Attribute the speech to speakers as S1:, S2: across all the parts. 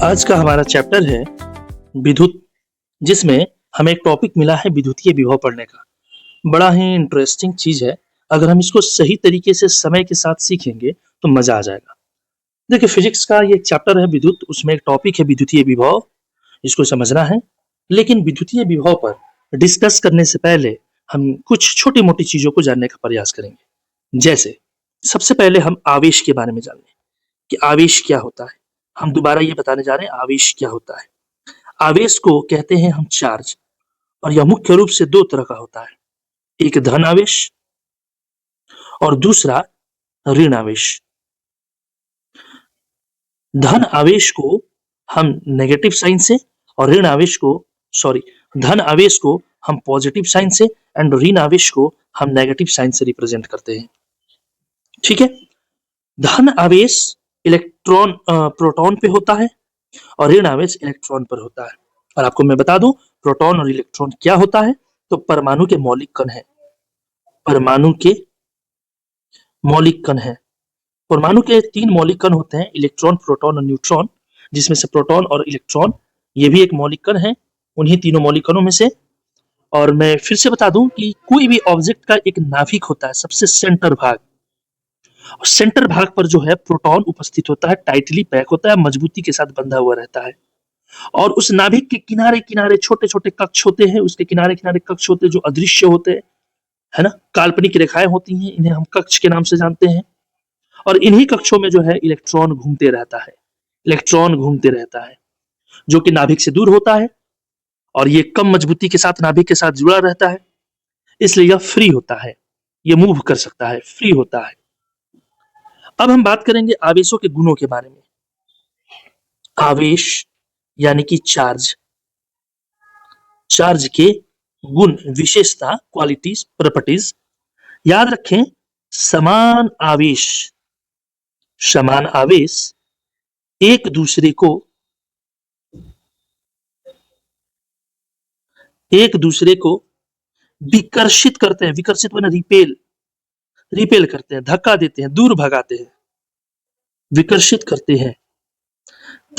S1: आज का हमारा चैप्टर है विद्युत, जिसमें हमें एक टॉपिक मिला है विद्युतीय विभव पढ़ने का। बड़ा ही इंटरेस्टिंग चीज है। अगर हम इसको सही तरीके से समय के साथ सीखेंगे तो मजा आ जाएगा। देखिए, फिजिक्स का ये एक चैप्टर है विद्युत, उसमें एक टॉपिक है विद्युतीय विभव, इसको समझना है। लेकिन विद्युतीय विभव पर डिस्कस करने से पहले हम कुछ छोटी मोटी चीजों को जानने का प्रयास करेंगे। जैसे सबसे पहले हम आवेश के बारे में जान लें कि आवेश क्या होता है। हम दोबारा ये बताने जा रहे हैं आवेश क्या होता है। आवेश को कहते हैं हम चार्ज, और यह मुख्य रूप से दो तरह का होता है, एक धन आवेश और दूसरा ऋण आवेश। धन आवेश को हम नेगेटिव साइन से और ऋण आवेश को धन आवेश को हम पॉजिटिव साइन से एंड ऋण आवेश को हम नेगेटिव साइन से रिप्रेजेंट करते हैं। ठीक है। धन आवेश प्रोटॉन पे होता है और ऋण आवेश इलेक्ट्रॉन पर होता है। और आपको मैं बता दूं प्रोटॉन और इलेक्ट्रॉन क्या होता है, तो परमाणु के मौलिक कण है। परमाणु के मौलिक कण है। परमाणु के 3 मौलिक कण होते हैं, इलेक्ट्रॉन, प्रोटॉन और न्यूट्रॉन, जिसमें से प्रोटॉन और इलेक्ट्रॉन ये भी एक मौलिक कण है, उन्हीं तीनों मौलिक कणों में से। और मैं फिर से बता दूं कि कोई भी ऑब्जेक्ट का एक नाभिक होता है, सबसे सेंटर भाग, और सेंटर भाग पर जो है प्रोटॉन उपस्थित होता है, टाइटली पैक होता है, मजबूती के साथ बंधा हुआ रहता है। और उस नाभिक के किनारे किनारे छोटे छोटे कक्ष होते हैं, उसके किनारे किनारे कक्ष होते हैं जो अदृश्य होते हैं, है ना, काल्पनिक रेखाएं होती हैं, इन्हें हम कक्ष के नाम से जानते हैं। और इन्हीं कक्षों में जो है इलेक्ट्रॉन घूमते रहता है। इलेक्ट्रॉन घूमते रहता है जो कि नाभिक से दूर होता है, और ये कम मजबूती के साथ नाभिक के साथ जुड़ा रहता है, इसलिए यह फ्री होता है, ये मूव कर सकता है, फ्री होता है। अब हम बात करेंगे आवेशों के गुणों के बारे में। आवेश यानी कि चार्ज, चार्ज के गुण, विशेषता, क्वालिटीज, प्रॉपर्टीज याद रखें। समान आवेश, समान आवेश एक दूसरे को विकर्षित करते हैं। विकर्षित माने रिपेल करते हैं, धक्का देते हैं, दूर भगाते हैं, विकर्षित करते हैं।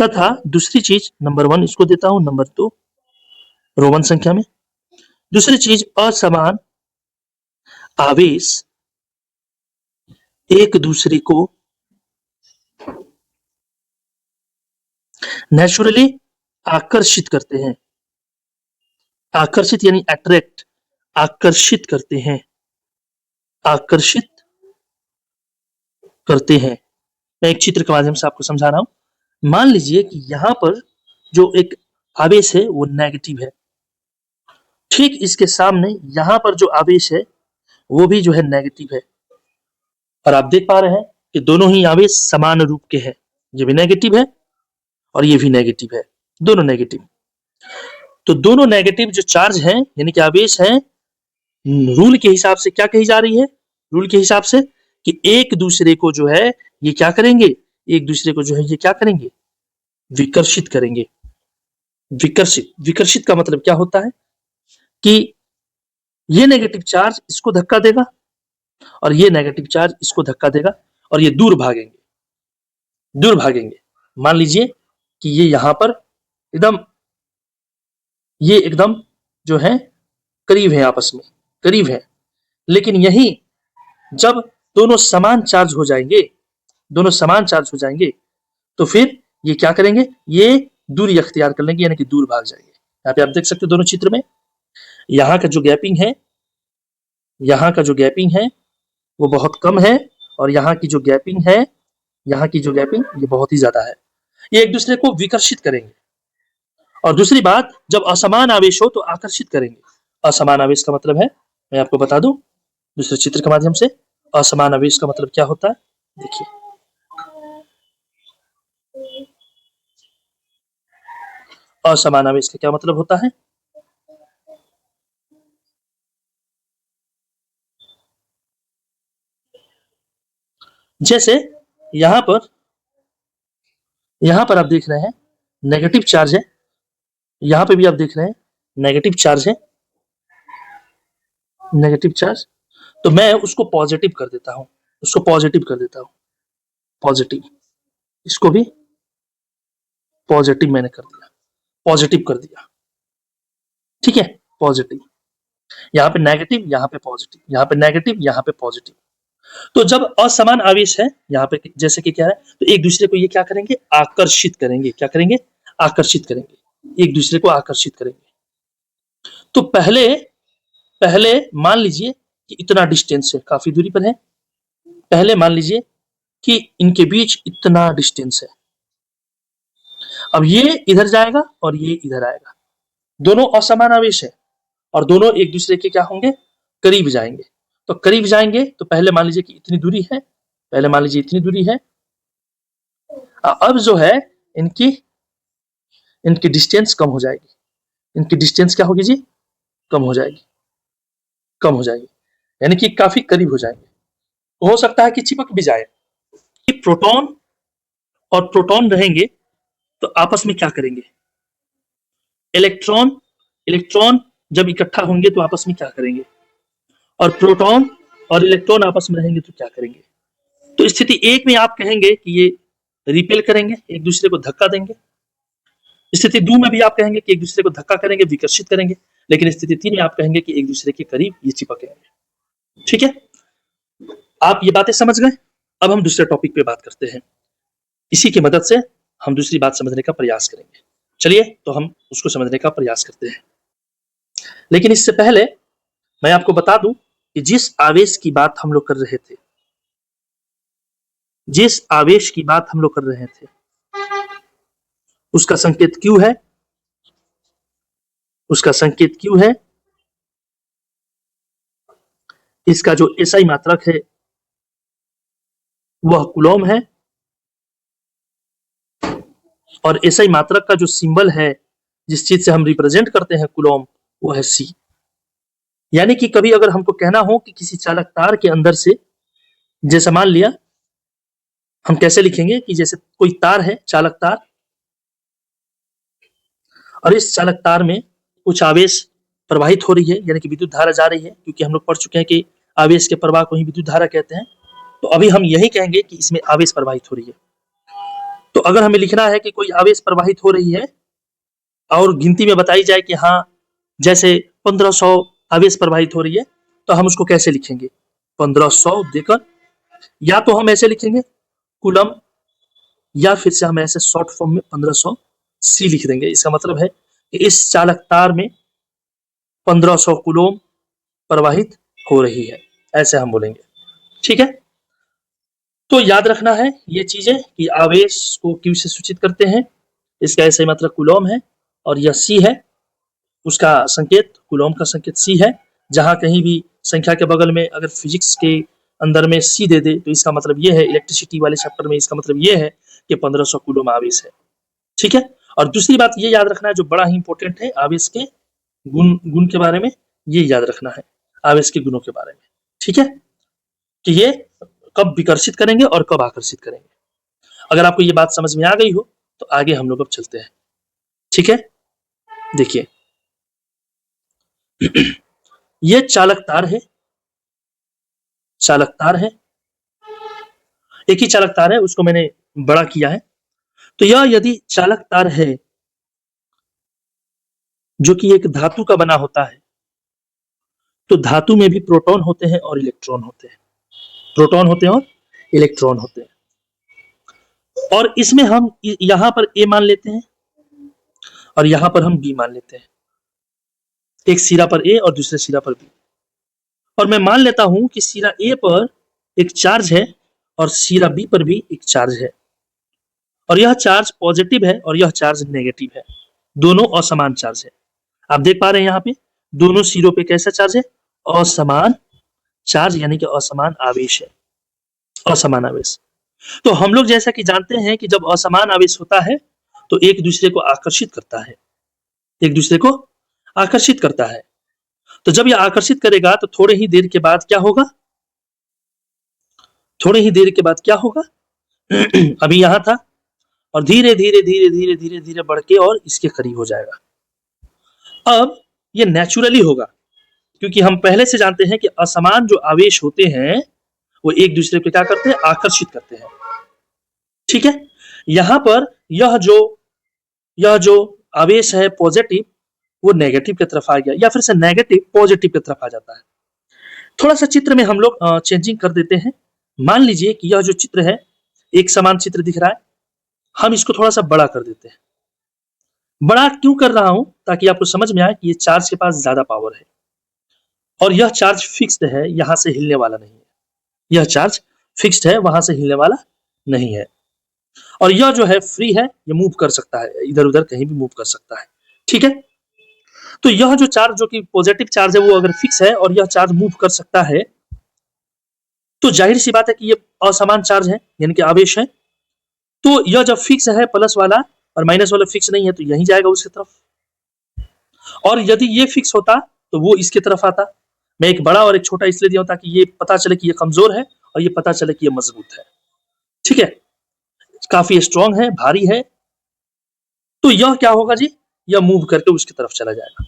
S1: तथा दूसरी चीज, नंबर 1 इसको देता हूं, नंबर 2 रोमन संख्या में। दूसरी चीज, असमान आवेश एक दूसरे को नेचुरली आकर्षित करते हैं। आकर्षित यानी अट्रैक्ट, आकर्षित करते हैं, आकर्षित करते हैं। मैं एक चित्र के माध्यम से आपको समझा रहा हूं। मान लीजिए कि यहां पर जो एक आवेश है वो नेगेटिव है, ठीक इसके सामने यहां पर जो आवेश है वो भी जो है नेगेटिव है, और आप देख पा रहे हैं कि दोनों ही आवेश समान रूप के हैं। ये भी नेगेटिव है और ये भी नेगेटिव है, दोनों नेगेटिव। तो दोनों नेगेटिव जो चार्ज हैं यानी कि आवेश हैं, रूल के हिसाब से क्या कही जा रही है, रूल के हिसाब से कि एक दूसरे को जो है ये क्या करेंगे, एक दूसरे को जो है ये क्या करेंगे, विकर्षित करेंगे। विकर्षित, विकर्षित का मतलब क्या होता है कि ये नेगेटिव चार्ज इसको धक्का देगा और ये नेगेटिव चार्ज इसको धक्का देगा, और ये दूर भागेंगे, दूर भागेंगे। मान लीजिए कि ये यहां पर एकदम जो है करीब है, आपस में करीब है, लेकिन यही जब दोनों समान चार्ज हो जाएंगे, दोनों समान चार्ज हो जाएंगे, तो फिर ये क्या करेंगे, ये दूरी अख्तियार कर लेंगे, यानी कि दूर भाग जाएंगे। यहाँ पे आप देख सकते हो दोनों चित्र में, यहाँ का जो गैपिंग है, यहाँ का जो गैपिंग है वो बहुत कम है, और यहाँ की जो गैपिंग है, यहाँ की जो गैपिंग ये बहुत ही ज्यादा है। ये एक दूसरे को विकर्षित करेंगे। और दूसरी बात, जब असमान आवेश हो तो आकर्षित करेंगे। असमान आवेश का मतलब है, मैं आपको बता दूं दूसरे चित्र के माध्यम से, असमान आवेश का मतलब क्या होता है। देखिए, असमान आवेश का क्या मतलब होता है। जैसे यहां पर आप देख रहे हैं नेगेटिव चार्ज है, यहां पे भी आप देख रहे हैं नेगेटिव चार्ज है, नेगेटिव चार्ज। तो मैं उसको पॉजिटिव कर देता हूं, उसको पॉजिटिव कर देता हूं, पॉजिटिव, इसको भी पॉजिटिव मैंने कर दिया, पॉजिटिव कर दिया, ठीक है, पॉजिटिव। यहाँ पे नेगेटिव, यहाँ पे पॉजिटिव, यहाँ पे नेगेटिव, यहाँ पे पॉजिटिव। तो जब असमान आवेश है यहाँ पे, जैसे कि क्या है, तो एक दूसरे को ये क्या करेंगे, आकर्षित करेंगे। क्या करेंगे, आकर्षित करेंगे, एक दूसरे को आकर्षित करेंगे। तो पहले मान लीजिए कि इतना डिस्टेंस है, काफी दूरी पर है। पहले मान लीजिए कि इनके बीच इतना डिस्टेंस है। अब ये इधर जाएगा और ये इधर आएगा, दोनों असमान आवेश है और दोनों एक दूसरे के क्या होंगे, करीब जाएंगे। तो करीब जाएंगे तो पहले मान लीजिए कि इतनी दूरी है, पहले मान लीजिए इतनी दूरी है। अब जो है इनकी डिस्टेंस कम हो जाएगी, इनकी डिस्टेंस क्या होगी जी, कम हो जाएगी, कम हो जाएगी, यानी कि काफी करीब हो जाएंगे। हो सकता है कि चिपक भी जाए। प्रोटॉन और प्रोटॉन रहेंगे तो आपस में क्या करेंगे, इलेक्ट्रॉन जब इकट्ठा होंगे तो आपस में क्या करेंगे, और प्रोटॉन और इलेक्ट्रॉन आपस में रहेंगे तो क्या करेंगे। तो स्थिति एक में आप कहेंगे कि ये रिपेल करेंगे, एक दूसरे को धक्का देंगे। स्थिति 2 में भी आप कहेंगे कि एक दूसरे को धक्का करेंगे, विकर्षित करेंगे। लेकिन स्थिति 3 में आप कहेंगे कि एक दूसरे के करीब ये चिपकेंगे। ठीक है, आप ये बातें समझ गए। अब हम दूसरे टॉपिक पे बात करते हैं, इसी की मदद से हम दूसरी बात समझने का प्रयास करेंगे। चलिए तो हम उसको समझने का प्रयास करते हैं। लेकिन इससे पहले मैं आपको बता दूं कि जिस आवेश की बात हम लोग कर रहे थे, जिस आवेश की बात हम लोग कर रहे थे उसका संकेत क्यू है, उसका संकेत क्यू है। इसका जो एसआई मात्रक है वह कूलॉम है, और एसआई मात्रक का जो सिंबल है, जिस चीज से हम रिप्रेजेंट करते हैं कूलॉम, वो है सी। यानी कि कभी अगर हमको कहना हो कि किसी चालक तार के अंदर से, जैसे मान लिया हम कैसे लिखेंगे कि जैसे कोई तार है, चालक तार, और इस चालक तार में कुछ आवेश प्रवाहित हो रही है, यानी कि विद्युत धारा जा रही है, क्योंकि हम लोग पढ़ चुके हैं कि आवेश के प्रवाह को ही विद्युत धारा कहते हैं। तो अभी हम यही कहेंगे कि इसमें आवेश प्रवाहित हो रही है। तो अगर हमें लिखना है कि कोई आवेश प्रवाहित हो रही है और गिनती में बताई जाए कि हाँ जैसे 1500 आवेश प्रवाहित हो रही है, तो हम उसको कैसे लिखेंगे, 1500 देकर, या तो हम ऐसे लिखेंगे कूलम, या फिर से हम ऐसे शॉर्ट फॉर्म में 1500 सी लिख देंगे। इसका मतलब है कि इस चालक तार में 1500 कूलम प्रवाहित हो रही है, ऐसे हम बोलेंगे। ठीक है, तो याद रखना है ये चीजें कि आवेश को क्यू से सूचित करते हैं, इसका ऐसे मतलब कूलम है, और यह सी है, उसका संकेत, कूलम का संकेत सी है। जहां कहीं भी संख्या के बगल में अगर फिजिक्स के अंदर में सी दे दे तो इसका मतलब ये है, इलेक्ट्रिसिटी वाले चैप्टर में इसका मतलब ये है कि 1500 कूलम आवेश है। ठीक है, और दूसरी बात ये याद रखना है जो बड़ा ही इंपॉर्टेंट है, आवेश के गुण के बारे में ये याद रखना है, आवेश के गुणों के बारे में। ठीक है, कि ये कब विकर्षित करेंगे और कब आकर्षित करेंगे। अगर आपको ये बात समझ में आ गई हो तो आगे हम लोग अब चलते हैं। ठीक है, देखिए ये चालक तार है, चालक तार है, एक ही चालक तार है, उसको मैंने बड़ा किया है। तो यह यदि चालक तार है जो कि एक धातु का बना होता है, तो धातु में भी प्रोटॉन होते हैं और इलेक्ट्रॉन होते हैं, प्रोटॉन होते हैं और इलेक्ट्रॉन होते हैं। और इसमें हम यहां पर ए मान लेते हैं और यहां पर हम बी मान लेते हैं, एक सिरा पर ए और दूसरे सिरा पर बी। और मैं मान लेता हूं कि सिरा ए पर एक चार्ज है और सिरा बी पर भी एक चार्ज है, और यह चार्ज पॉजिटिव है और यह चार्ज नेगेटिव है, दोनों असमान चार्ज है। आप देख पा रहे हैं यहाँ पे दोनों सिरों पे कैसा चार्ज है, असमान चार्ज, यानी कि असमान आवेश है, असमान आवेश। तो हम लोग जैसा कि जानते हैं कि जब असमान आवेश होता है तो एक दूसरे को आकर्षित करता है, एक दूसरे को आकर्षित करता है। तो जब यह आकर्षित करेगा तो थोड़े ही देर के बाद क्या होगा, थोड़े ही देर के बाद क्या होगा अभी यहां था और धीरे धीरे धीरे धीरे धीरे धीरे बढ़ के और इसके करीब हो जाएगा। अब ये नेचुरली होगा, क्योंकि हम पहले से जानते हैं कि असमान जो आवेश होते हैं वो एक दूसरे को क्या करते हैं, आकर्षित करते हैं। ठीक है, यहां पर यह जो यह जो आवेश है पॉजिटिव वो नेगेटिव की तरफ आ गया, या फिर से नेगेटिव पॉजिटिव की तरफ आ जाता है। थोड़ा सा चित्र में हम लोग चेंजिंग कर देते हैं। मान लीजिए कि यह जो चित्र है एक समान चित्र दिख रहा है, हम इसको थोड़ा सा बड़ा कर देते हैं। बड़ा क्यों कर रहा हूं? ताकि आपको समझ में आए कि ये चार्ज के पास ज्यादा पावर है और यह चार्ज फिक्स्ड है, यहां से हिलने वाला नहीं है। यह चार्ज फिक्स्ड है, वहां से हिलने वाला नहीं है। और यह जो है फ्री है, ये मूव कर सकता है, इधर उधर कहीं भी मूव कर सकता है। ठीक है, तो यह जो चार्ज जो कि पॉजिटिव चार्ज है वो अगर फिक्स है और यह चार्ज मूव कर सकता है, तो जाहिर सी बात है कि ये असमान चार्ज है, यानी कि आवेश है। तो यह जब फिक्स है प्लस वाला और माइनस वाला फिक्स नहीं है, तो यहीं जाएगा उसकी तरफ। और यदि ये फिक्स होता तो वो इसकी तरफ आता। मैं एक बड़ा और एक छोटा इसलिए दिया हूं ताकि ये पता चले कि ये कमजोर है और ये पता चले कि ये मजबूत है। ठीक है, काफी स्ट्रांग है, भारी है। तो यह क्या होगा जी, यह मूव करके उसकी तरफ चला जाएगा।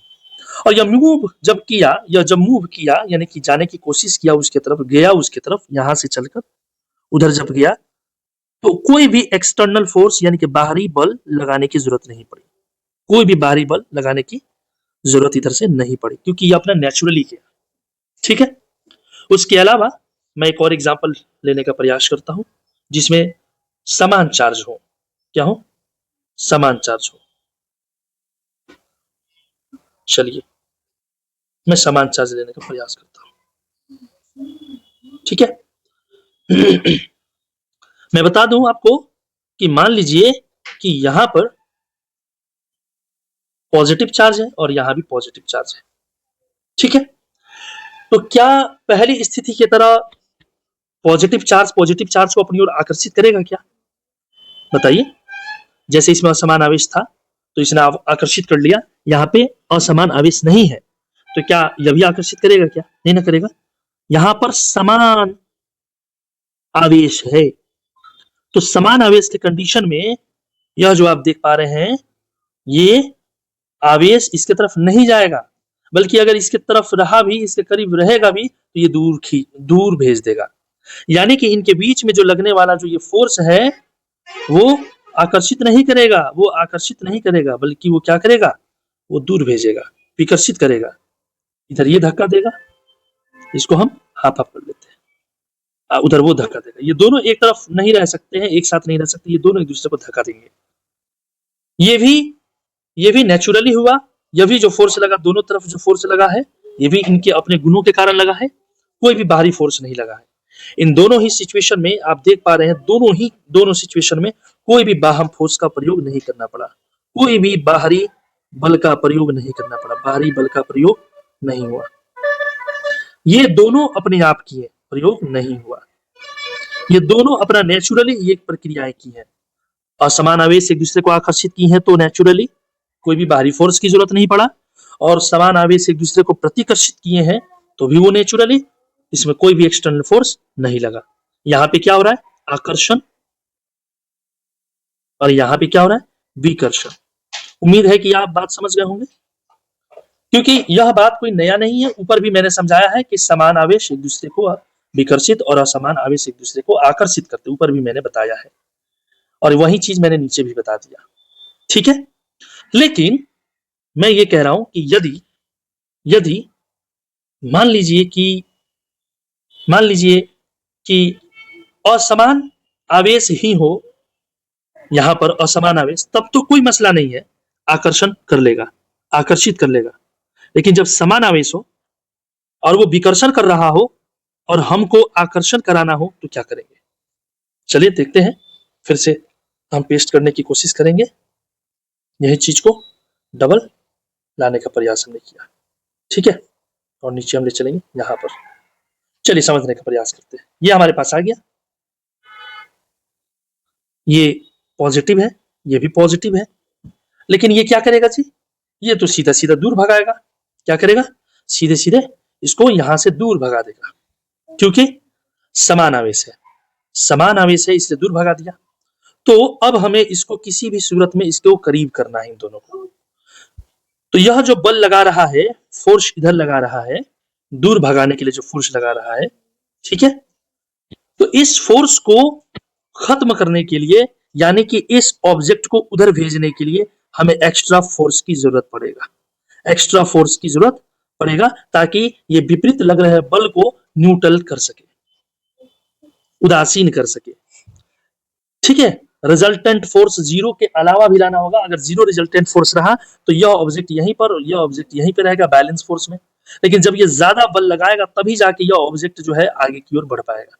S1: और यह मूव जब किया, यह जब मूव किया यानी कि जाने की कोशिश किया उसके तरफ, गया उसके तरफ, यहां से चलकर उधर जब गया, तो कोई भी एक्सटर्नल फोर्स यानी कि बाहरी बल लगाने की जरूरत नहीं पड़ी। कोई भी बाहरी बल लगाने की जरूरत इधर से नहीं पड़ी, क्योंकि ये अपना नेचुरली किया। ठीक है, उसके अलावा मैं एक और एग्जांपल लेने का प्रयास करता हूं जिसमें समान चार्ज हो। क्या हो? समान चार्ज हो। चलिए मैं समान चार्ज लेने का प्रयास करता हूं। ठीक है, मैं बता दूं आपको कि मान लीजिए कि यहां पर पॉजिटिव चार्ज है और यहां भी पॉजिटिव चार्ज है। ठीक है, तो क्या पहली स्थिति की तरह पॉजिटिव चार्ज को अपनी ओर आकर्षित करेगा क्या? बताइए। जैसे इसमें असमान आवेश था तो इसने आकर्षित कर लिया, यहाँ पे असमान आवेश नहीं है, तो क्या यह भी आकर्षित करेगा क्या? नहीं ना करेगा। यहां पर समान आवेश है, तो समान आवेश के कंडीशन में यह जो आप देख पा रहे हैं, ये आवेश इसके तरफ नहीं जाएगा, बल्कि अगर इसके तरफ रहा भी, इसके करीब रहेगा भी, तो ये दूर भेज देगा। यानी कि इनके बीच में जो लगने वाला जो ये फोर्स है वो आकर्षित नहीं करेगा, बल्कि वो क्या करेगा, वो दूर भेजेगा, विकर्षित करेगा। इधर ये धक्का देगा, इसको हम हाफ हाफ कर लेते हैं, उधर वो धक्का देगा। ये दोनों एक तरफ नहीं रह सकते हैं, एक साथ नहीं रह सकते, ये दोनों एक दूसरे को धक्का देंगे। ये भी नेचुरली हुआ। यह भी जो फोर्स लगा, दोनों तरफ जो फोर्स लगा है, ये भी इनके अपने गुणों के कारण लगा है, कोई भी बाहरी फोर्स नहीं लगा है। इन दोनों ही सिचुएशन में आप देख पा रहे हैं, दोनों सिचुएशन में कोई भी बाह्य फोर्स का प्रयोग नहीं करना पड़ा, कोई भी बाहरी बल का प्रयोग नहीं करना पड़ा, बाहरी बल का प्रयोग नहीं हुआ। ये दोनों अपने आप किए, प्रयोग नहीं हुआ। ये दोनों अपना नेचुरली ये प्रक्रियाएं की है। असमान आवेश एक दूसरे को आकर्षित की हैं तो नेचुरली कोई भी बाहरी फोर्स की जरूरत नहीं पड़ा, और समान आवेश एक दूसरे को प्रतिकर्षित किए हैं तो भी वो नेचुरली, इसमें कोई भी एक्सटर्नल फोर्स नहीं लगा। यहाँ पे क्या हो रहा है, आकर्षण, और यहाँ पे क्या हो रहा है, विकर्षण। उम्मीद है कि आप बात समझ गए होंगे, क्योंकि यह बात कोई नया नहीं है। ऊपर भी मैंने समझाया है कि समान आवेश एक दूसरे को विकर्षित और असमान आवेश एक दूसरे को आकर्षित करते, ऊपर भी मैंने बताया है, और वही चीज मैंने नीचे भी बता दिया। ठीक है, लेकिन मैं ये कह रहा हूं कि यदि मान लीजिए कि असमान आवेश ही हो, यहां पर असमान आवेश, तब तो कोई मसला नहीं है, आकर्षण कर लेगा, आकर्षित कर लेगा। लेकिन जब समान आवेश हो और वो विकर्षण कर रहा हो और हमको आकर्षण कराना हो, तो क्या करेंगे? चलिए देखते हैं, फिर से हम पेस्ट करने की कोशिश करेंगे। यही चीज को डबल लाने का प्रयास हमने किया। ठीक है, और नीचे हम ले चलेंगे यहां पर। चलिए समझने का प्रयास करते हैं। ये हमारे पास आ गया, ये पॉजिटिव है, ये भी पॉजिटिव है, लेकिन ये क्या करेगा जी, ये तो सीधा सीधा दूर भगाएगा। क्या करेगा, सीधे सीधे इसको यहां से दूर भगा देगा, क्योंकि समान आवेश है इसलिए दूर भगा दिया। तो अब हमें इसको किसी भी सूरत में इसको करीब करना है इन दोनों को। तो यह जो बल लगा रहा है, फोर्स इधर लगा रहा है, दूर भगाने के लिए जो फोर्स लगा रहा है, ठीक है, तो इस फोर्स को खत्म करने के लिए, यानी कि इस ऑब्जेक्ट को उधर भेजने के लिए हमें एक्स्ट्रा फोर्स की जरूरत पड़ेगा, एक्स्ट्रा फोर्स की जरूरत पड़ेगा ताकि ये विपरीत लग रहे बल को न्यूट्रल कर सके, उदासीन कर सके। ठीक है, रिजल्टेंट फोर्स जीरो के अलावा भी लाना होगा। अगर जीरो रिजल्टेंट फोर्स रहा तो यह ऑब्जेक्ट यहीं पर और यह ऑब्जेक्ट यहीं पे रहेगा बैलेंस फोर्स में, लेकिन जब ये ज्यादा बल लगाएगा तभी जाके यह ऑब्जेक्ट जो है आगे की ओर बढ़ पाएगा।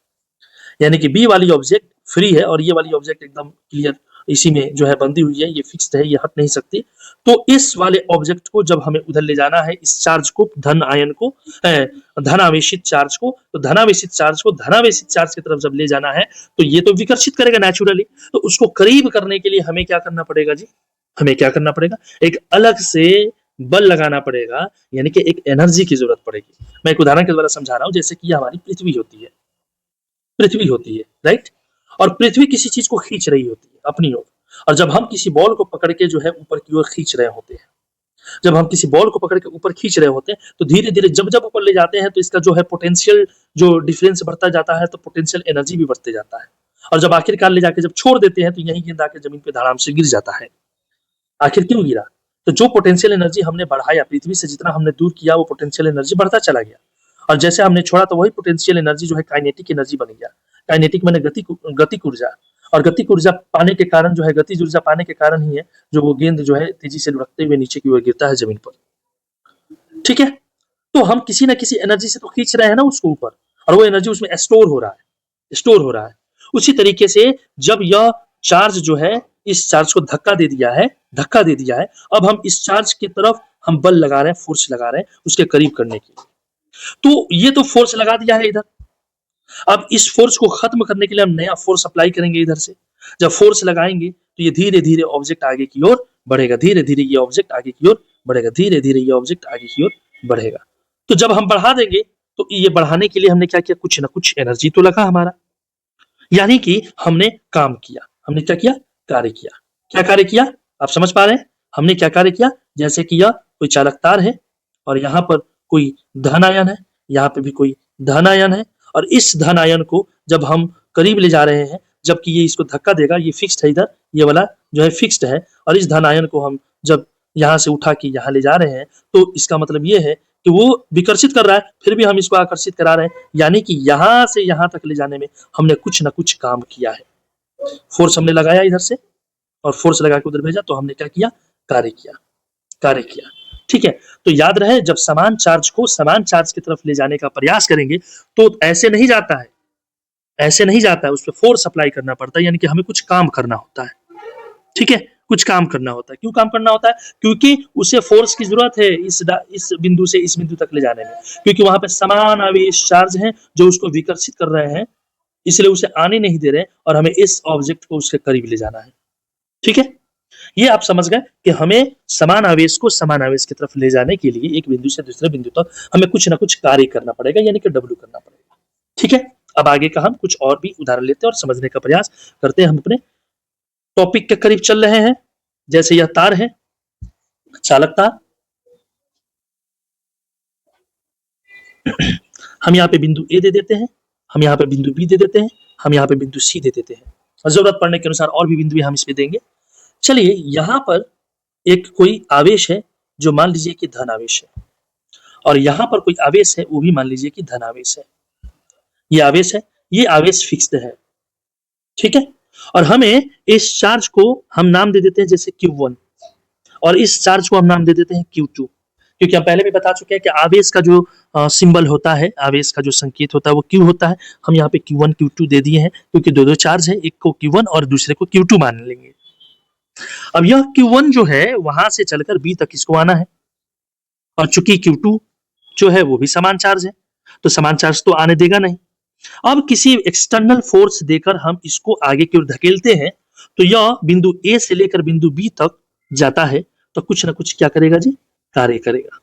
S1: यानी कि बी वाली ऑब्जेक्ट फ्री है और ये वाली ऑब्जेक्ट एकदम क्लियर इसी में जो है बंधी हुई है, ये फिक्स्ड है, ये हट नहीं सकती। तो इस वाले ऑब्जेक्ट को जब हमें उधर ले जाना है, इस चार्ज को, धन आयन को, धनावेशित चार्ज को, तो धनावेशित चार्ज को धनावेशित चार्ज की तरफ जब ले जाना है तो ये तो विकर्षित करेगा नेचुरली, तो उसको करीब करने के लिए हमें क्या करना पड़ेगा जी, हमें क्या करना पड़ेगा, एक अलग से बल लगाना पड़ेगा, यानी कि एक एनर्जी की जरूरत पड़ेगी। मैं एक उदाहरण के द्वारा समझा रहा हूं, जैसे कि हमारी पृथ्वी होती है, पृथ्वी होती है, राइट, और पृथ्वी किसी चीज को खींच रही होती है अपनी ओर, और जब हम किसी बॉल को पकड़ के जो है ऊपर की ओर खींच रहे होते हैं, जब हम किसी बॉल को पकड़ के ऊपर खींच रहे होते हैं तो धीरे धीरे जब जब ऊपर ले जाते हैं तो इसका जो है पोटेंशियल जो डिफरेंस बढ़ता जाता है, तो पोटेंशियल एनर्जी भी बढ़ते जाता है, और जब आखिरकार ले जाके जब छोड़ देते हैं तो यही गेंद आके जमीन पे धड़ाम से गिर जाता है। आखिर क्यों गिरा, तो जो पोटेंशियल एनर्जी हमने बढ़ाया, पृथ्वी से जितना हमने दूर किया वो पोटेंशियल एनर्जी बढ़ता चला गया, और जैसे हमने छोड़ा तो वही पोटेंशियल एनर्जी जो है काइनेटिक एनर्जी बन गया। काइनेटिक माने गतिक ऊर्जा, और गतिक ऊर्जा पाने के कारण जो है, गतिज ऊर्जा पाने के कारण ही है जो वो गेंद जो है तेजी से लुढ़कते हुए नीचे की ओर गिरता है जमीन पर। ठीक है, तो हम किसी ना किसी एनर्जी से तो खींच रहे हैं ना उसको ऊपर, और वो एनर्जी उसमें स्टोर हो रहा है, स्टोर हो रहा है। उसी तरीके से जब यह चार्ज जो है इस चार्ज को धक्का दे दिया है, धक्का दे दिया है, अब हम इस चार्ज की तरफ हम बल लगा रहे हैं, फोर्स लगा रहे हैं उसके करीब करने के लिए। तो ये तो फोर्स लगा दिया है इधर, अब इस फोर्स को खत्म करने के लिए हम नया फोर्स अप्लाई करेंगे इधर से। जब फोर्स लगाएंगे तो ये धीरे धीरे ऑब्जेक्ट आगे की ओर बढ़ेगा, धीरे धीरे ये ऑब्जेक्ट आगे की ओर बढ़ेगा, धीरे धीरे ये ऑब्जेक्ट आगे की ओर बढ़ेगा। तो जब हम बढ़ा देंगे तो ये बढ़ाने के लिए हमने क्या किया, कुछ ना कुछ एनर्जी तो लगा हमारा, यानी कि हमने काम किया, हमने क्या किया, कार्य किया। क्या कार्य किया, आप समझ पा रहे हैं, हमने क्या कार्य किया, जैसे कि यह कोई चालक तार है और यहाँ पर कोई धन आयन है, यहाँ पे भी कोई धन आयन है, और इस धन आयन को जब हम करीब ले जा रहे हैं, जबकि ये इसको धक्का देगा, ये फिक्स्ड है इधर, ये वाला जो है फिक्स्ड है, और इस धन आयन को हम जब यहाँ से उठा के यहाँ ले जा रहे हैं तो इसका मतलब ये है कि वो विकर्षित कर रहा है, फिर भी हम इसको आकर्षित करा रहे हैं, यानी कि यहाँ से यहाँ तक ले जाने में हमने कुछ ना कुछ काम किया है। फोर्स हमने लगाया इधर से और फोर्स लगा के उधर भेजा, तो हमने क्या किया, कार्य किया, कार्य किया। ठीक है, तो याद रहे जब समान चार्ज को समान चार्ज की तरफ ले जाने का प्रयास करेंगे तो ऐसे नहीं जाता है, ऐसे नहीं जाता है, उस पर फोर्स अप्लाई करना पड़ता है, यानी कि हमें कुछ काम करना होता है। ठीक है, कुछ काम करना होता है। क्यों काम करना होता है, क्योंकि उसे फोर्स की जरूरत है इस बिंदु से इस बिंदु तक ले जाने में, क्योंकि वहां पे समान आवेश चार्ज हैं जो उसको विकर्षित कर रहे हैं, इसलिए उसे आने नहीं दे रहे, और हमें इस ऑब्जेक्ट को उसके करीब ले जाना है। ठीक है, ये आप समझ गए कि हमें समान आवेश को समान आवेश की तरफ ले जाने के लिए एक बिंदु से दूसरे बिंदु तक हमें कुछ ना कुछ कार्य करना पड़ेगा, यानी कि डब्ल्यू करना पड़ेगा। ठीक है, अब आगे का हम कुछ और भी उदाहरण लेते हैं और समझने का प्रयास करते हैं। हम अपने टॉपिक के करीब चल रहे हैं। जैसे यह तार है, चालक तार, हम यहाँ पे बिंदु ए दे देते हैं, हम यहाँ पे बिंदु बी दे देते हैं, हम यहाँ पे बिंदु सी दे देते हैं, और जरूरत पड़ने के अनुसार और भी बिंदु हम इसमें देंगे। चलिए, यहाँ पर एक कोई आवेश है जो मान लीजिए कि धन आवेश है, और यहाँ पर कोई आवेश है वो भी मान लीजिए कि धन आवेश है। ये आवेश है, ये आवेश फिक्स्ड है। ठीक है, और हमें इस चार्ज को हम नाम दे देते हैं जैसे Q1, और इस चार्ज को हम नाम दे देते हैं Q2, क्योंकि हम पहले भी बता चुके हैं कि आवेश का जो सिंबल होता है, आवेश का जो संकेत होता है वो Q होता है। हम यहाँ पे Q1 Q2 दे दिए हैं क्योंकि दो दो चार्ज है, एक को Q1 और दूसरे को Q2 मान लेंगे। अब यह Q1 जो है वहां से चलकर B तक इसको आना है, और चूंकि Q2 जो है वो भी समान चार्ज है, तो समान चार्ज तो आने देगा नहीं। अब किसी एक्सटर्नल फोर्स देकर हम इसको आगे की ओर धकेलते हैं, तो यह बिंदु ए से लेकर बिंदु बी तक जाता है, तो कुछ ना कुछ क्या करेगा जी, कार्य करेगा,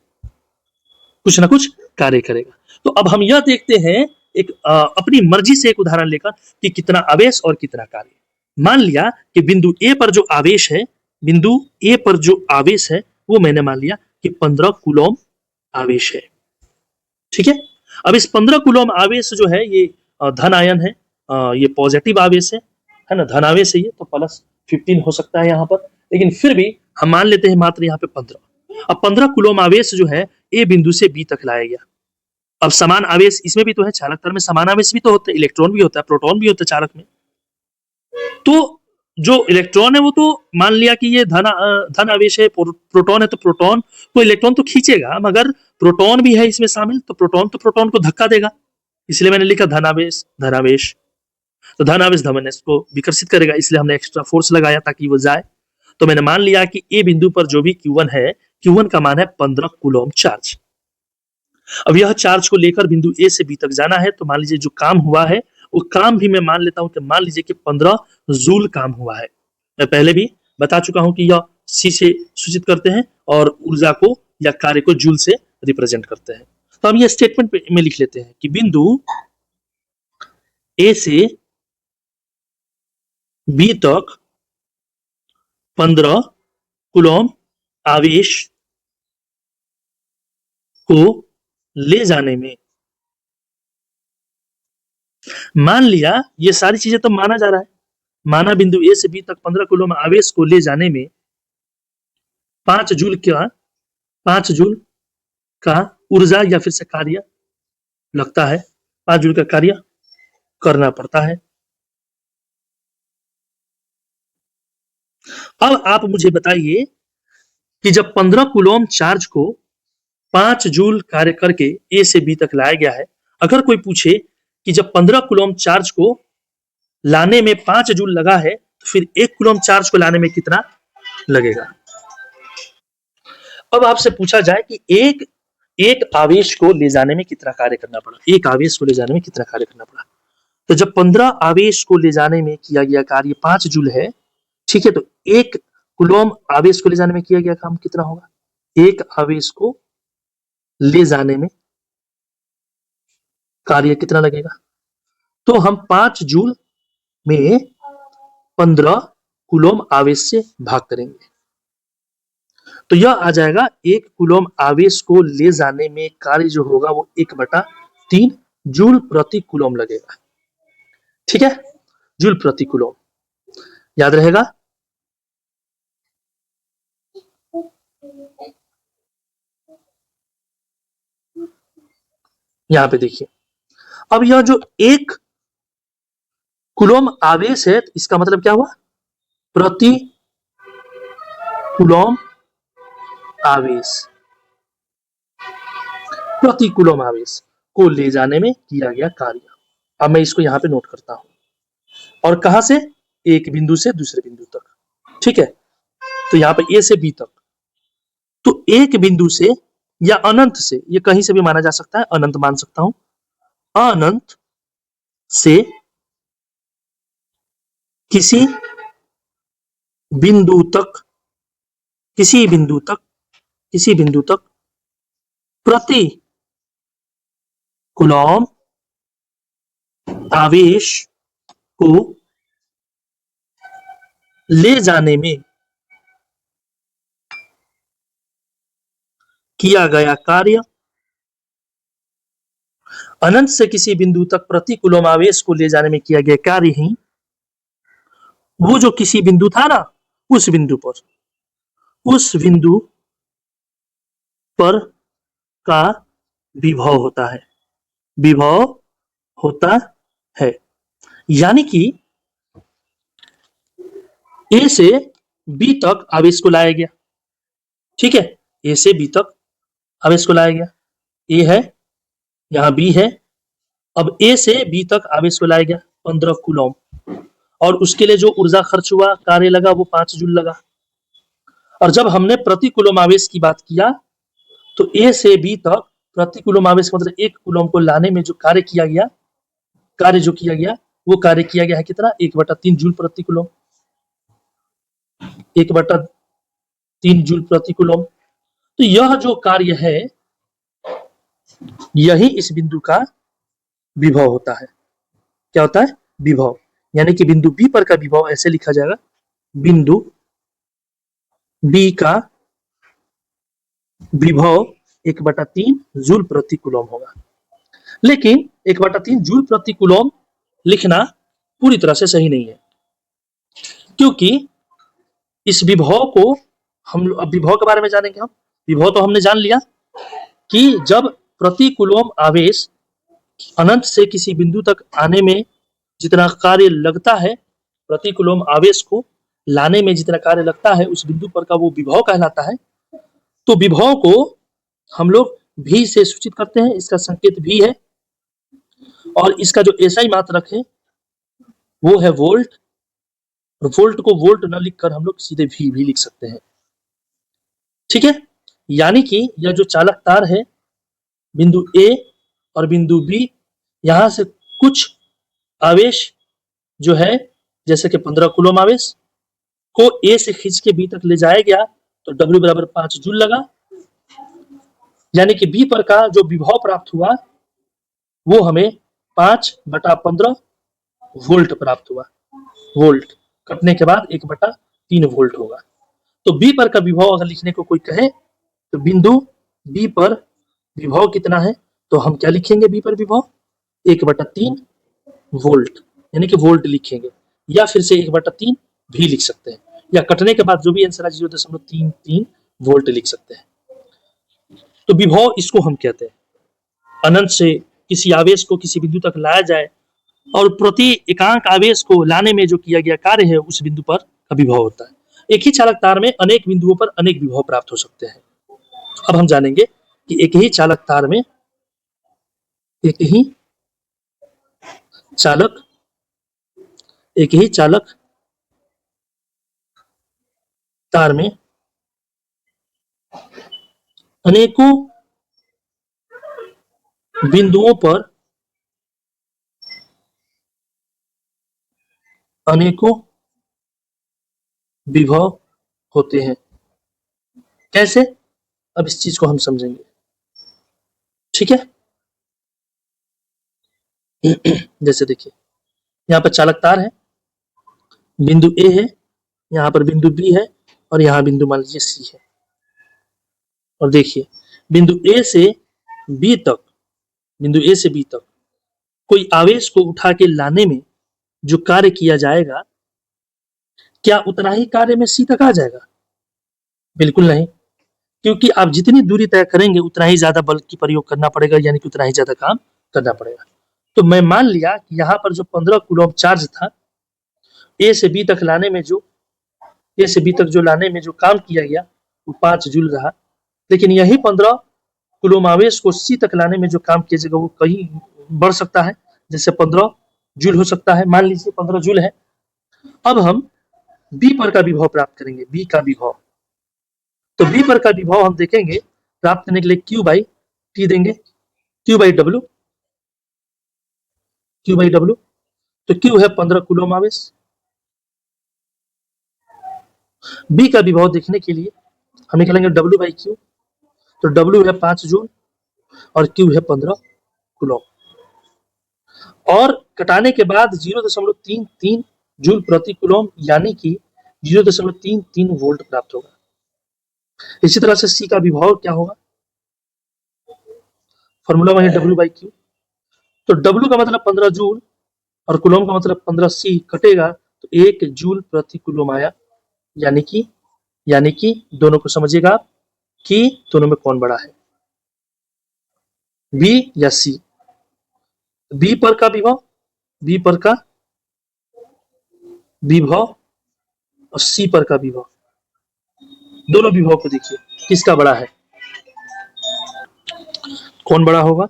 S1: कुछ ना कुछ कार्य करेगा। तो अब हम यह देखते हैं एक अपनी मर्जी से एक उदाहरण लेकर कि कितना आवेश और कितना कार्य। मान लिया कि बिंदु ए पर जो आवेश है, बिंदु ए पर जो आवेश है वो मैंने मान लिया कि 15 कूलॉम आवेश है। ठीक है, अब इस 15 कूलॉम आवेश जो है ये धन आयन है, ये पॉजिटिव आवेश है ना, धन आवेश है ये, तो +15 हो सकता है यहाँ पर, लेकिन फिर भी हम मान लेते हैं मात्र यहाँ पे 15। अब 15 कूलम आवेश जो है ए बिंदु से बी तक लाया गया। अब समान आवेश इसमें भी तो है, चालक तार में समान आवेश भी तो होता है, इलेक्ट्रॉन भी होता है, प्रोटॉन भी होता है चालक में। तो जो इलेक्ट्रॉन है वो तो मान लिया कि ये धन आवेश है, प्रोटॉन है तो प्रोटॉन तो इलेक्ट्रॉन तो खींचेगा, मगर प्रोटॉन भी है इसमें शामिल तो प्रोटॉन को धक्का देगा, इसलिए मैंने लिखा धनावेश धनावेश। तो धनावेश धनावेश को विकर्षित करेगा, इसलिए हमने एक्स्ट्रा फोर्स लगाया ताकि वो जाए। तो मैंने मान लिया कि ए बिंदु पर जो भी Q1 है, Q1 का मान है 15 कूलम चार्ज। अब यह चार्ज को लेकर बिंदु ए से बी तक जाना है, तो मान लीजिए जो काम हुआ है वो काम भी मैं मान लेता हूं कि मान लीजिए कि 15 जूल काम हुआ है। मैं पहले भी बता चुका हूं कि यह सी से सूचित करते हैं और ऊर्जा को या कार्य को जूल से रिप्रेजेंट करते हैं। तो हम ये स्टेटमेंट में लिख लेते हैं कि बिंदु ए से बी तक 15 कूलम आवेश को ले जाने में, मान लिया ये सारी चीजें तो माना जा रहा है, माना बिंदु ए से बी तक 15 कूलम आवेश को ले जाने में 5 जूल का ऊर्जा या फिर से कार्य लगता है, 5 जूल का कार्य करना पड़ता है। अब आप मुझे बताइए कि जब 15 कूलम चार्ज को 5 जूल कार्य करके ए से बी तक लाया गया है, अगर कोई पूछे कि जब 15 कूलम चार्ज को लाने में 5 जूल लगा है तो फिर 1 कूलम चार्ज को लाने में कितना लगेगा। अब आपसे पूछा जाए कि एक आवेश को ले जाने में कितना कार्य करना पड़ा, एक आवेश को ले जाने में कितना कार्य करना पड़ा। तो जब 15 आवेश को ले जाने में किया गया कार्य 5 जूल है, ठीक है, तो 1 कूलम आवेश को ले जाने में किया गया काम कितना होगा, एक आवेश को ले जाने में कार्य कितना लगेगा। तो हम 5 जूल में 15 कूलम आवेश से भाग करेंगे, तो यह आ जाएगा 1 कूलम आवेश को ले जाने में कार्य जो होगा वो 1/3 जूल प्रति कूलम लगेगा। ठीक है, जूल प्रति कूलम याद रहेगा। यहां पे देखिए, अब यह जो 1 कूलम आवेश है, इसका मतलब क्या हुआ, प्रति कूलम आवेश, प्रति कूलम आवेश को ले जाने में किया गया कार्य। अब मैं इसको यहां पे नोट करता हूं, और कहां से, एक बिंदु से दूसरे बिंदु तक। ठीक है, तो यहां पे ए से बी तक, तो एक बिंदु से या अनंत से, ये कहीं से भी माना जा सकता है, अनंत मान सकता हूं, अनंत से किसी बिंदु तक, किसी बिंदु तक, किसी बिंदु तक प्रति कूलम आवेश को ले जाने में किया गया कार्य, अनंत से किसी बिंदु तक प्रति कूलम आवेश को ले जाने में किया गया कार्य ही वो जो किसी बिंदु था ना, उस बिंदु पर का विभव होता है, विभव होता है। यानी कि ए से बी तक आवेश को लाया गया, ठीक है, ए से बी तक आवेश को लाया गया, ए है, यहां बी है। अब ए से बी तक आवेश को लाया गया 15 कूलम, और उसके लिए जो ऊर्जा खर्च हुआ, कार्य लगा, वो 5 जूल लगा। और जब हमने प्रति कूलम आवेश की बात किया, तो ए से बी तक प्रति कूलम आवेश मतलब 1 कूलम को लाने में जो कार्य किया गया, कार्य जो किया गया वो कार्य किया गया है कितना, 1/3 जूल प्रति कूलम, 1/3 जूल प्रति कूलम। तो यह जो कार्य है, यही इस बिंदु का विभव होता है। क्या होता है, विभव। यानी कि बिंदु बी पर का विभव ऐसे लिखा जाएगा, बिंदु बी का विभव 1/3 जूल प्रति कूलम होगा। लेकिन 1/3 जूल प्रति कूलम लिखना पूरी तरह से सही नहीं है, क्योंकि इस विभव को हम अब विभव के बारे में जानेंगे। हम विभव तो हमने जान लिया कि जब प्रति कूलम आवेश अनंत से किसी बिंदु तक आने में जितना कार्य लगता है, प्रति कूलम आवेश को लाने में जितना कार्य लगता है उस बिंदु पर का वो विभव कहलाता है। तो विभव को हम लोग V से सूचित करते हैं, इसका संकेत V है और इसका जो SI मात्रक है वो है वोल्ट, और वोल्ट को वोल्ट न लिखकर हम लोग सीधे V भी लिख सकते हैं। ठीक है, यानी कि यह जो चालक तार है बिंदु A और बिंदु B, यहां से कुछ आवेश जो है जैसे कि 15 कूलम आवेश को A से खींच के B तक ले जाया गया तो W बराबर 5 जूल लगा, यानी कि B पर का जो विभव प्राप्त हुआ वो हमें 5/15 वोल्ट प्राप्त हुआ। वोल्ट कटने के बाद 1/3 वोल्ट होगा। तो B पर का विभव अगर लिखने को कोई कहे तो बिंदु B पर विभव कितना है तो हम क्या लिखेंगे? B पर विभव 1/3 वोल्ट, यानी कि वोल्ट लिखेंगे, या फिर से 1/3 भी लिख सकते हैं, या कटने के बाद जो भी आंसर है 0.33 वोल्ट लिख सकते हैं। तो विभव इसको हम कहते हैं। अनंत से किसी आवेश को किसी बिंदु तक लाया जाए और प्रति एकांक आवेश को लाने में जो किया गया कार्य है उस बिंदु पर का विभव होता है। एक ही चालक तार में अनेक बिंदुओं पर अनेक विभव प्राप्त हो सकते हैं। अब हम जानेंगे कि एक ही चालक तार में एक ही चालक तार में अनेकों बिंदुओं पर अनेकों विभव होते हैं। कैसे? अब इस चीज को हम समझेंगे। ठीक है, जैसे देखिए यहाँ पर चालक तार है, बिंदु A है, यहाँ पर बिंदु B है और यहाँ बिंदु मान लीजिए C है। और देखिए बिंदु A से B तक कोई आवेश को उठा के लाने में जो कार्य किया जाएगा, क्या उतना ही कार्य में C तक आ जाएगा? बिल्कुल नहीं, क्योंकि आप जितनी दूरी तय करेंगे उतना ही ज्यादा बल की प्रयोग करना पड़ेगा, यानी कि उतना ही ज्यादा काम करना पड़ेगा। तो मैं मान लिया कि यहाँ पर जो 15 कूलम चार्ज था A से B तक लाने में जो काम किया गया वो 5 जूल रहा, लेकिन यही 15 कूलम आवेश को C तक लाने में जो काम किया जाएगा वो कहीं बढ़ सकता है, जैसे 15 जूल हो सकता है, मान लीजिए 15 जूल है। अब हम B पर का विभव प्राप्त करेंगे, B का विभव। तो B पर का विभव हम देखेंगे प्राप्त करने के लिए Q/T देंगे, Q/W। तो Q है 15 कूलम आवेश। B का विभव देखने के लिए हम निकालेंगे W/Q, तो W है 5 जूल और Q है 15 कूलम, और कटाने के बाद 0.33 जूल प्रति कूलम, यानी कि 0.33 वोल्ट प्राप्त होगा। इसी तरह से C का विभव क्या होगा? फॉर्मूला वही W/Q। तो W का मतलब 15 जूल और कूलम का मतलब 15 C, कटेगा तो 1 जूल प्रति कूलम आया, यानी कि दोनों को समझिएगा आप कि दोनों में कौन बड़ा है, B या C। B पर का विभव और C पर का विभव, दोनों विभव को देखिए किसका बड़ा है, कौन बड़ा होगा?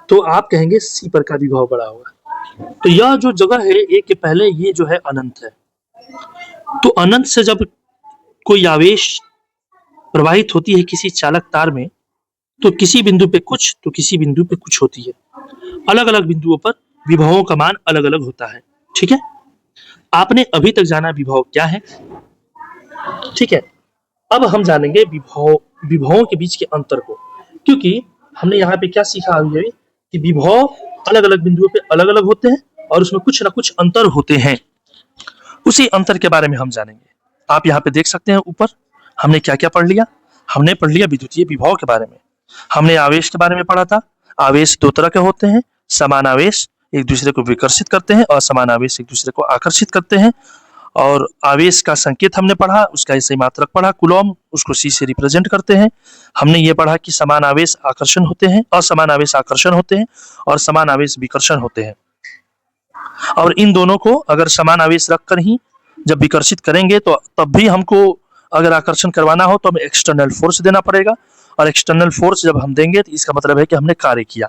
S1: तो आप कहेंगे C पर का विभव बड़ा होगा। तो यह जो जगह है A के पहले, ये जो है अनंत है। तो अनंत से जब कोई आवेश प्रवाहित होती है किसी चालक तार में, तो किसी बिंदु पे कुछ तो किसी बिंदु पे कुछ होती है। अलग अलग बिंदुओं पर विभवों का मान अलग अलग होता है। ठीक है, आपने अभी तक जाना विभव क्या है। ठीक है, अब हम जानेंगे विभवों के बीच के अंतर को, क्योंकि हमने यहाँ पे क्या सीखा अभी कि विभव अलग अलग बिंदुओं पे अलग अलग होते हैं और उसमें कुछ ना कुछ अंतर होते हैं। उसी अंतर के बारे में हम जानेंगे। आप यहाँ पे देख सकते हैं ऊपर हमने क्या क्या पढ़ लिया। हमने पढ़ लिया विद्युतीय विभव के बारे में, हमने आवेश के बारे में पढ़ा था। आवेश दो तरह के होते हैं, समान आवेश एक दूसरे को विकर्षित करते हैं और समान आवेश एक दूसरे को आकर्षित करते हैं। और आवेश का संकेत हमने पढ़ा, उसका ऐसे मात्रक पढ़ा कूलॉम, उसको C से रिप्रेजेंट करते हैं। हमने ये पढ़ा कि समान आवेश आकर्षण होते हैं, असमान आवेश आकर्षण होते हैं और समान आवेश विकर्षण होते हैं। और इन दोनों को अगर समान आवेश रखकर ही जब विकर्षित करेंगे तो तब भी हमको अगर आकर्षण करवाना हो तो हमें एक्सटर्नल फोर्स देना पड़ेगा, और एक्सटर्नल फोर्स जब हम देंगे तो इसका मतलब है कि हमने कार्य किया।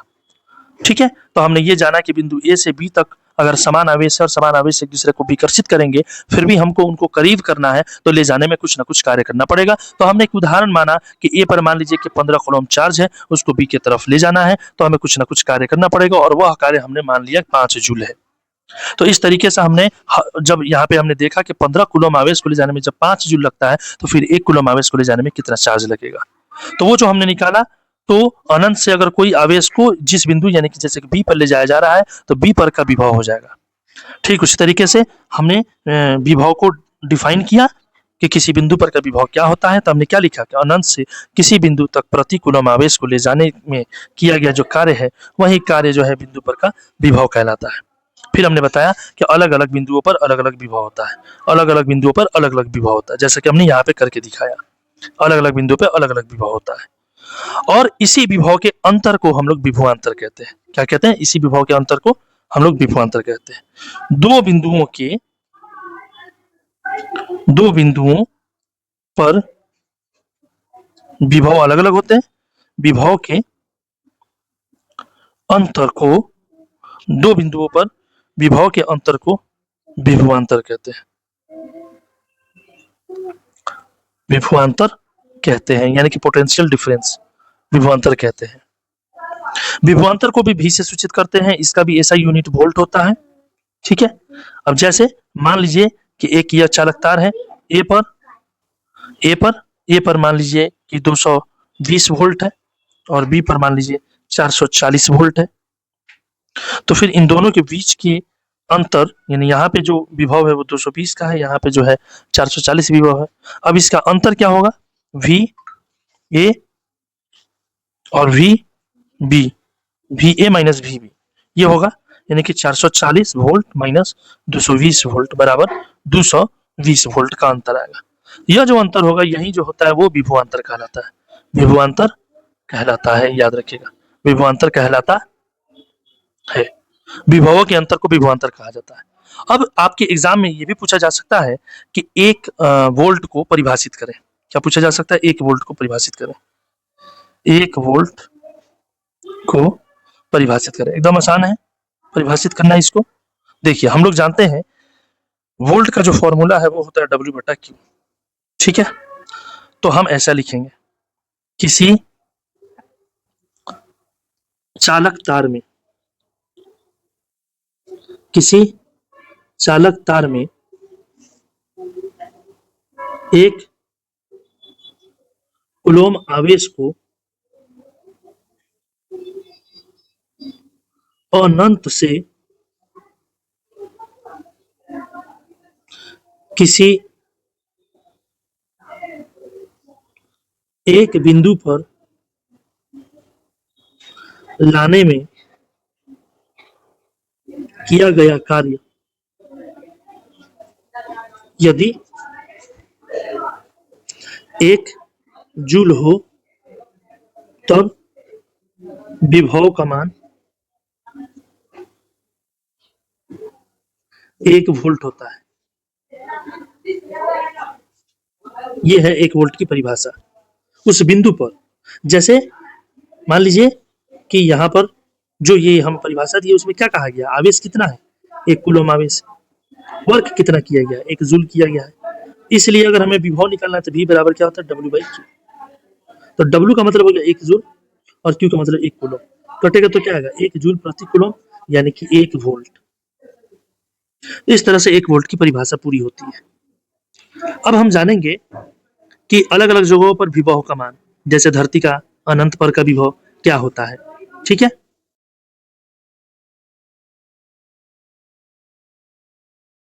S1: ठीक है, तो हमने ये जाना कि बिंदु ए से बी तक अगर समान आवेश और समान आवेश एक दूसरे को विकर्षित करेंगे, फिर भी हमको उनको करीब करना है तो ले जाने में कुछ ना कुछ कार्य करना पड़ेगा। तो हमने एक उदाहरण माना कि ए पर मान लीजिए कि 15 कूलम्ब चार्ज है, उसको बी की तरफ ले जाना है तो हमें कुछ ना कुछ कार्य करना पड़ेगा, और वह कार्य हमने मान लिया 5 जूल है। तो इस तरीके से हमने जब यहाँ पे हमने देखा कि 15 कूलम्ब आवेश को ले जाने में जब 5 जूल लगता है, तो फिर 1 कूलम्ब आवेश को ले जाने में कितना चार्ज लगेगा। तो वो जो हमने निकाला, तो अनंत से अगर कोई आवेश को जिस बिंदु यानी कि जैसे कि बी पर ले जाया जा रहा है तो बी पर का विभव हो जाएगा। ठीक उसी तरीके से हमने विभव को डिफाइन किया कि किसी बिंदु पर का विभव क्या होता है। तो हमने क्या लिखा कि अनंत से किसी बिंदु तक प्रति कूलम्ब आवेश को ले जाने में किया गया जो कार्य है, वही कार्य जो है बिंदु पर का विभव कहलाता है। फिर हमने बताया कि अलग अलग बिंदुओं पर अलग अलग विभव होता है, अलग अलग बिंदुओं पर अलग अलग विभव होता है, जैसे कि हमने यहाँ पे करके दिखाया, अलग अलग बिंदुओं पर अलग अलग विभव होता है। और इसी विभव के अंतर को हम लोग विभवांतर कहते हैं। क्या कहते हैं? इसी विभव के अंतर को हम लोग विभवांतर कहते हैं। दो बिंदुओं पर विभव अलग अलग होते हैं, विभव के अंतर को, दो बिंदुओं पर विभव के अंतर को विभवांतर कहते हैं। विभवांतर कहते हैं, यानी कि पोटेंशियल डिफरेंस विभवांतर कहते हैं। विभवांतर को भी V से सूचित करते हैं, इसका भी ऐसा यूनिट वोल्ट होता है। ठीक है, अब जैसे मान लीजिए कि एक यह चालक तार है ए पर मान लीजिए कि 220 वोल्ट है और बी पर मान लीजिए 440 वोल्ट है। तो फिर इन दोनों के बीच के अंतर, यानी यहाँ पे जो विभव है वो 220 का है, यहाँ पे जो है 440 विभव है। अब इसका अंतर क्या होगा? वी ए और V B, V A minus V B, ये होगा, यानी कि 440 वोल्ट माइनस 220 वोल्ट बराबर 220 वोल्ट का अंतर आएगा। यह जो अंतर होगा, यही जो होता है वो विभवांतर कहलाता है। विभवांतर कहलाता है, याद रखिएगा, विभवांतर कहलाता है। विभवों के अंतर को विभवांतर कहा जाता है। अब आपके एग्जाम में ये भी पूछा जा सकता है कि 1 वोल्ट को परिभाषित करें। क्या पूछा जा सकता है? 1 वोल्ट को परिभाषित करें। 1 वोल्ट को परिभाषित करें, एकदम आसान है परिभाषित करना इसको। देखिए, हम लोग जानते हैं वोल्ट का जो फॉर्मूला है वो होता है W/Q। ठीक है, तो हम ऐसा लिखेंगे, किसी चालक तार में एक कूलम्ब आवेश को अनंत से किसी एक बिंदु पर लाने में किया गया कार्य यदि 1 जूल हो, तब विभव का मान 1 वोल्ट होता है। ये है 1 वोल्ट की परिभाषा। उस बिंदु पर, जैसे मान लीजिए कि यहाँ पर जो ये हम परिभाषा दी उसमें क्या कहा गया? आवेश कितना है? 1 कूलम्ब आवेश। वर्क कितना किया गया? 1 जूल किया गया है। इसलिए अगर हमें विभव निकालना है तो V बराबर क्या होता है? W/Q। तो W का मतलब हो गया 1 जूल और Q का मतलब 1 कूलम्ब। कटेगा तो क्या आएगा? 1 जूल प्रति कूलम्ब, यानी कि 1 वोल्ट। इस तरह से 1 वोल्ट की परिभाषा पूरी होती है। अब हम जानेंगे कि अलग अलग जगहों पर विभव का मान, जैसे धरती का अनंत पर का विभव क्या होता है। ठीक है,